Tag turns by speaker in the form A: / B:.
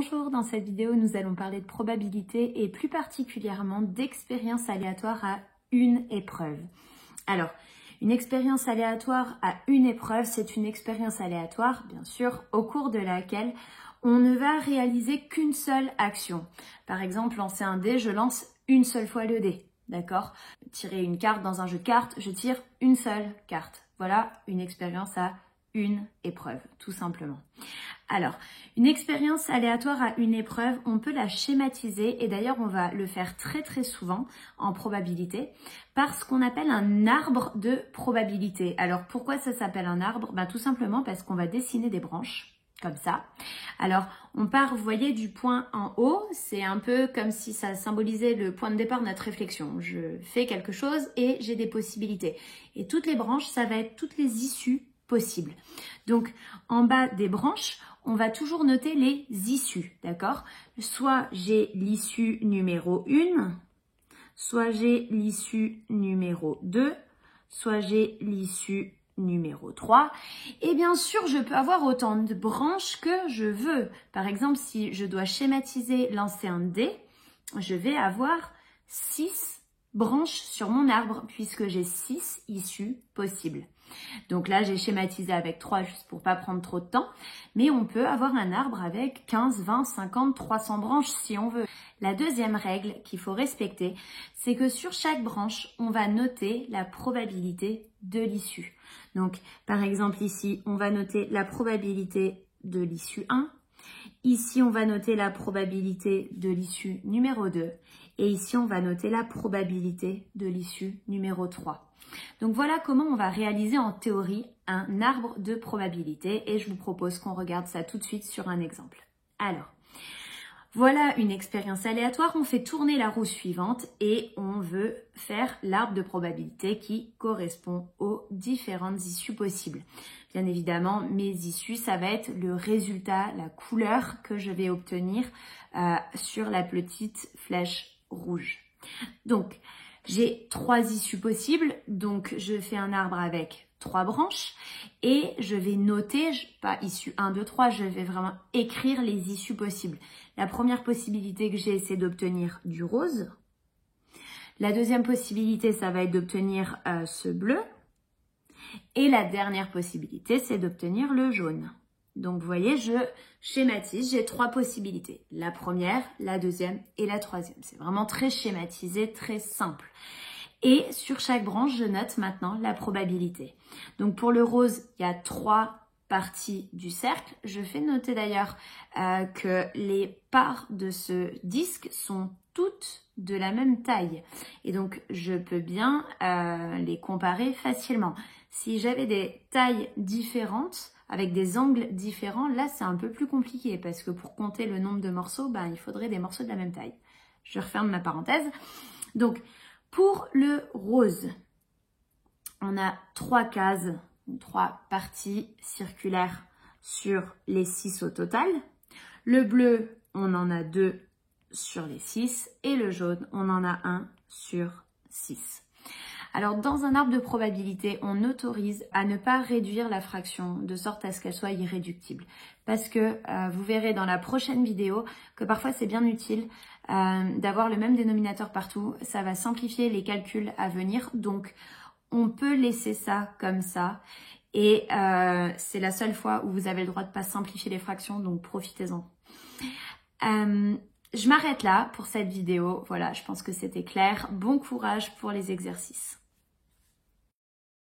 A: Bonjour, dans cette vidéo, nous allons parler de probabilité et plus particulièrement d'expérience aléatoire à une épreuve. Alors, une expérience aléatoire à une épreuve, c'est une expérience aléatoire, bien sûr, au cours de laquelle on ne va réaliser qu'une seule action. Par exemple, lancer un dé, je lance une seule fois le dé, d'accord? Tirer une carte dans un jeu de cartes, je tire une seule carte. Voilà une expérience à une épreuve, tout simplement. Alors, une expérience aléatoire à une épreuve, on peut la schématiser et d'ailleurs on va le faire très souvent en probabilité par ce qu'on appelle un arbre de probabilité. Alors pourquoi ça s'appelle un arbre? Tout simplement parce qu'on va dessiner des branches comme ça. Alors on part, vous voyez, du point en haut, c'est un peu comme si ça symbolisait le point de départ de notre réflexion. Je fais quelque chose et j'ai des possibilités. Et toutes les branches, ça va être toutes les issues possibles. Donc en bas des branches, on va toujours noter les issues, d'accord? Soit j'ai l'issue numéro 1, soit j'ai l'issue numéro 2, soit j'ai l'issue numéro 3. Et bien sûr, je peux avoir autant de branches que je veux. Par exemple, si je dois schématiser lancer un dé, je vais avoir 6 branches sur mon arbre puisque j'ai 6 issues possibles. Donc là, j'ai schématisé avec 3 juste pour pas prendre trop de temps, mais on peut avoir un arbre avec 15, 20, 50, 300 branches si on veut. La deuxième règle qu'il faut respecter, c'est que sur chaque branche, on va noter la probabilité de l'issue. Donc, par exemple, ici, on va noter la probabilité de l'issue 1. Ici, on va noter la probabilité de l'issue numéro 2. Et ici, on va noter la probabilité de l'issue numéro 3. Donc voilà comment on va réaliser en théorie un arbre de probabilité et je vous propose qu'on regarde ça tout de suite sur un exemple. Alors, voilà une expérience aléatoire, on fait tourner la roue suivante et on veut faire l'arbre de probabilité qui correspond aux différentes issues possibles. Bien évidemment, mes issues, ça va être le résultat, la couleur que je vais obtenir sur la petite flèche rouge. Donc, j'ai 3 issues possibles, donc je fais un arbre avec 3 branches et je vais noter, pas issue 1, 2, 3, je vais vraiment écrire les issues possibles. La première possibilité que j'ai, c'est d'obtenir du rose. La deuxième possibilité, ça va être d'obtenir ce bleu. Et la dernière possibilité, c'est d'obtenir le jaune. Donc, vous voyez, je schématise, j'ai 3 possibilités. La première, la deuxième et la troisième. C'est vraiment très schématisé, très simple. Et sur chaque branche, je note maintenant la probabilité. Donc, pour le rose, il y a 3 parties du cercle. Je fais noter d'ailleurs que les parts de ce disque sont toutes de la même taille. Et donc, je peux bien les comparer facilement. Si j'avais des tailles différentes, avec des angles différents, là c'est un peu plus compliqué parce que pour compter le nombre de morceaux, il faudrait des morceaux de la même taille. Je referme ma parenthèse. Donc pour le rose, on a 3 cases, 3 parties circulaires sur les 6 au total. Le bleu, on en a 2 sur les 6 et le jaune, on en a 1 sur 6. Alors, dans un arbre de probabilité, on autorise à ne pas réduire la fraction de sorte à ce qu'elle soit irréductible. Parce que vous verrez dans la prochaine vidéo que parfois c'est bien utile d'avoir le même dénominateur partout. Ça va simplifier les calculs à venir. Donc, on peut laisser ça comme ça. Et c'est la seule fois où vous avez le droit de ne pas simplifier les fractions, donc profitez-en. Je m'arrête là pour cette vidéo. Voilà, je pense que c'était clair. Bon courage pour les exercices.